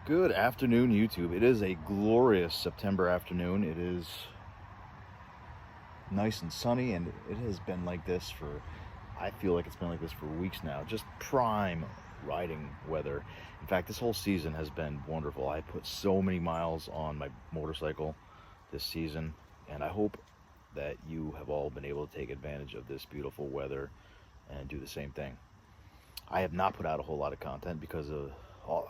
Good afternoon, YouTube. It is a glorious September afternoon. It is nice and sunny, and it has been like this for, I feel like it's been like this for weeks now. Just prime riding weather. In fact, this whole season has been wonderful. I put so many miles on my motorcycle this season, and I hope that you have all been able to take advantage of this beautiful weather and do the same thing. I have not put out a whole lot of content because of,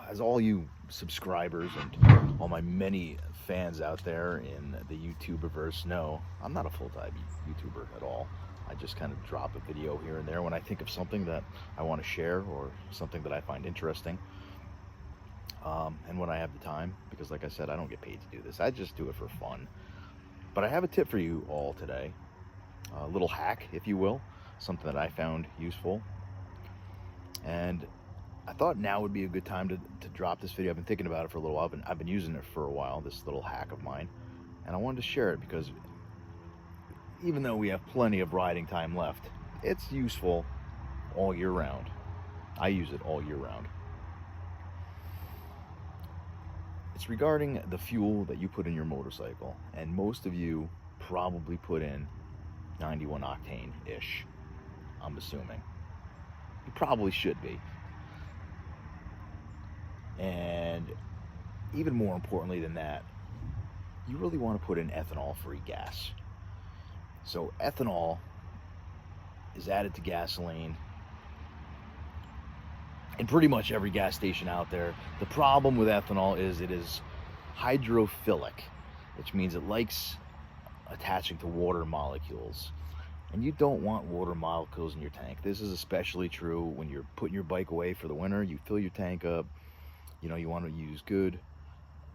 as all you subscribers and all my many fans out there in the YouTuberverse know, I'm not a full-time YouTuber at all. I just kind of drop a video here and there when I think of something that I want to share or something that I find interesting. And when I have the time, because like I said, I don't get paid to do this. I just do it for fun. But I have a tip for you all today. A little hack, if you will. Something that I found useful. And I thought now would be a good time to drop this video. I've been thinking about it for a little while. I've been using it for a while, this little hack of mine. And I wanted to share it because even though we have plenty of riding time left, it's useful all year round. I use it all year round. It's regarding the fuel that you put in your motorcycle. And most of you probably put in 91 octane-ish, I'm assuming. You probably should be. And even more importantly than that, you really want to put in ethanol-free gas. So ethanol is added to gasoline in pretty much every gas station out there. The problem with ethanol is it is hydrophilic, which means it likes attaching to water molecules. And you don't want water molecules in your tank. This is especially true when you're putting your bike away for the winter. You fill your tank up. You know, you want to use good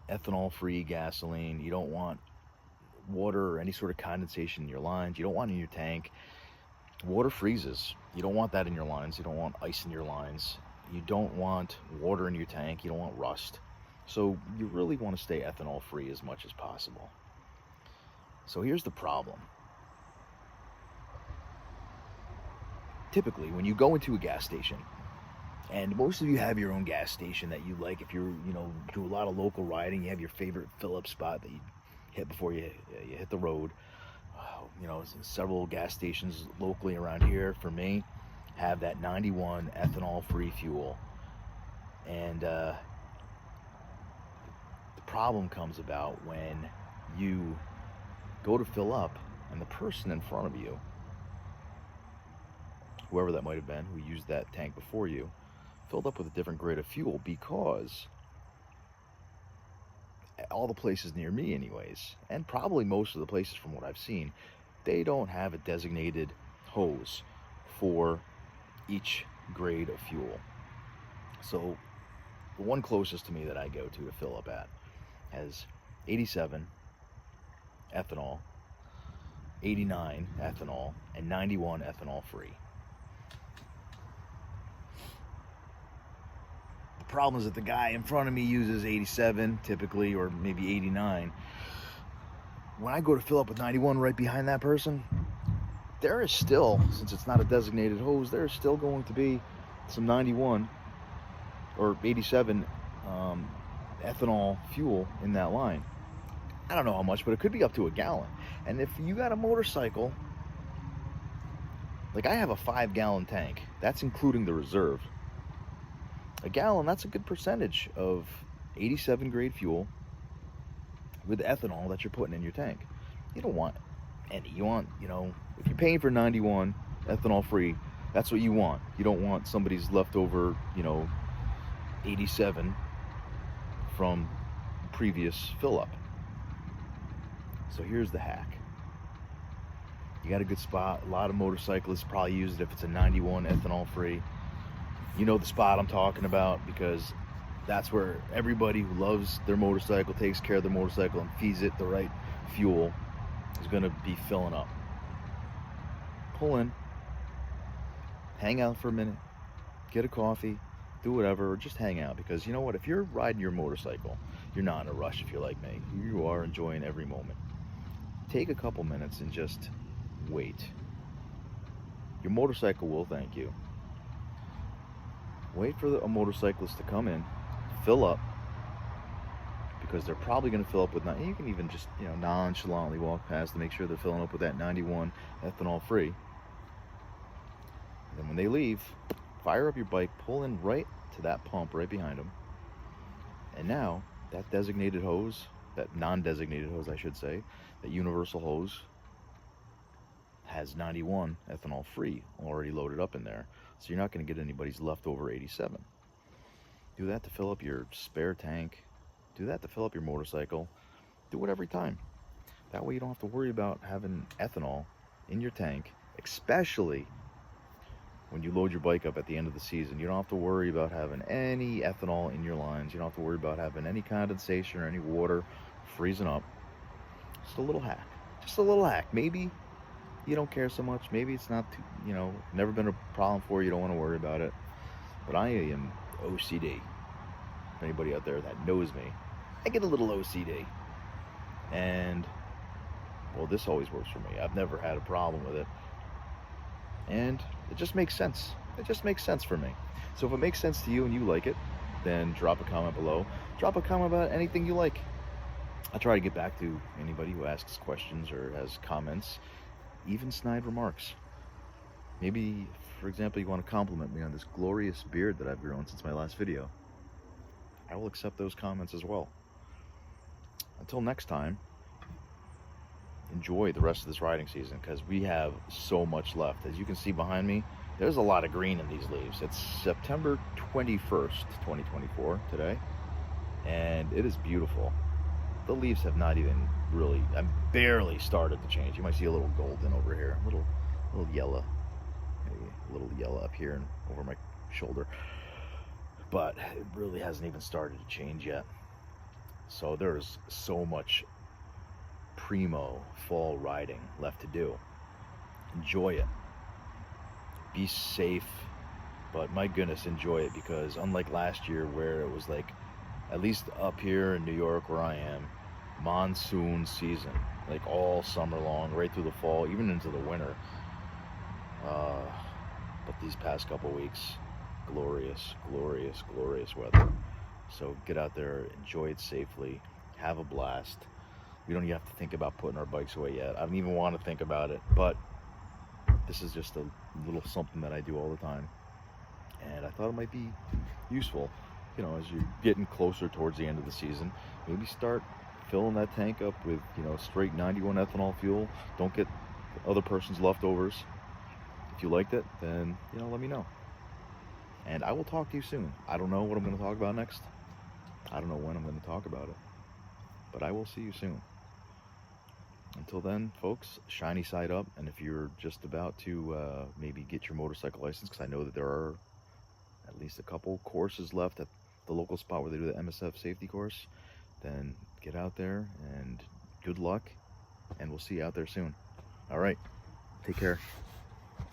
ethanol-free gasoline. You don't want water or any sort of condensation in your lines. You don't want it in your tank. Water freezes. You don't want that in your lines. You don't want ice in your lines. You don't want water in your tank. You don't want rust. So you really want to stay ethanol-free as much as possible. So here's the problem. Typically, when you go into a gas station, and most of you have your own gas station that you like, if you're, do a lot of local riding, you have your favorite fill-up spot that you hit before you hit the road. Several gas stations locally around here, for me, have that 91 ethanol-free fuel. And the problem comes about when you go to fill up, and the person in front of you, whoever that might have been, who used that tank before you, filled up with a different grade of fuel, because all the places near me anyways, and probably most of the places from what I've seen, they don't have a designated hose for each grade of fuel. So the one closest to me that I go to fill up at has 87 ethanol, 89 ethanol, and 91 ethanol free. Problem is that the guy in front of me uses 87 typically, or maybe 89. When I go to fill up with 91 right behind that person, there is still, since it's not a designated hose, there is still going to be some 91 or 87 ethanol fuel in that line. I don't know how much, but it could be up to a gallon. And if you got a motorcycle, like I have a 5-gallon tank, that's including the reserve. A gallon, that's a good percentage of 87 grade fuel with ethanol that you're putting in your tank. You don't want any. You want, if you're paying for 91 ethanol free, that's what you want. You don't want somebody's leftover, 87 from previous fill up. So here's the hack. You got a good spot. A lot of motorcyclists probably use it if it's a 91 ethanol free. You know the spot I'm talking about, because that's where everybody who loves their motorcycle, takes care of their motorcycle, and feeds it the right fuel is going to be filling up. Pull in, hang out for a minute, get a coffee, do whatever, or just hang out. Because you know what? If you're riding your motorcycle, you're not in a rush if you're like me. You are enjoying every moment. Take a couple minutes and just wait. Your motorcycle will thank you. Wait for a motorcyclist to come in, fill up, because they're probably going to fill up with, you can even just, you know, nonchalantly walk past to make sure they're filling up with that 91 ethanol-free. And then when they leave, fire up your bike, pull in right to that pump right behind them. And now that designated hose, that non-designated hose, I should say, that universal hose has 91 ethanol-free already loaded up in there. So you're not going to get anybody's leftover 87. Do that to fill up your spare tank. Do that to fill up your motorcycle. Do it every time. That way you don't have to worry about having ethanol in your tank, especially when you load your bike up at the end of the season. You don't have to worry about having any ethanol in your lines. You don't have to worry about having any condensation or any water freezing up. Just a little hack. Just a little hack. Maybe you don't care so much. Maybe it's not too, you know, never been a problem for you. You don't want to worry about it. But I am OCD. If anybody out there that knows me, I get a little OCD. And, well, this always works for me. I've never had a problem with it. And it just makes sense. It just makes sense for me. So if it makes sense to you and you like it, then drop a comment below. Drop a comment about anything you like. I try to get back to anybody who asks questions or has comments, even snide remarks. Maybe, for example, you want to compliment me on this glorious beard that I've grown since my last video. I will accept those comments as well. Until next time, enjoy the rest of this riding season, because we have so much left. As you can see behind me, there's a lot of green in these leaves. It's September 21st, 2024 today, and it is beautiful. The leaves have not even really, I'm barely started to change. You might see a little golden over here, a little yellow, maybe a little yellow up here and over my shoulder, but it really hasn't even started to change yet. So there's so much primo fall riding left to do. Enjoy it. Be safe, but my goodness, enjoy it, because unlike last year where it was like, at least up here in New York where I am, monsoon season, like all summer long, right through the fall, even into the winter. But these past couple weeks, glorious, glorious, glorious weather. So get out there, enjoy it safely, have a blast. We don't even have to think about putting our bikes away yet. I don't even want to think about it, but this is just a little something that I do all the time. And I thought it might be useful, you know, as you're getting closer towards the end of the season. Maybe start filling that tank up with, you know, straight 91 ethanol fuel. Don't get other person's leftovers. If you liked it, then, you know, let me know. And I will talk to you soon. I don't know what I'm going to talk about next. I don't know when I'm going to talk about it. But I will see you soon. Until then, folks, shiny side up. And if you're just about to maybe get your motorcycle license, because I know that there are at least a couple courses left at the local spot where they do the MSF safety course, then get out there and good luck, and we'll see you out there soon. All right, take care.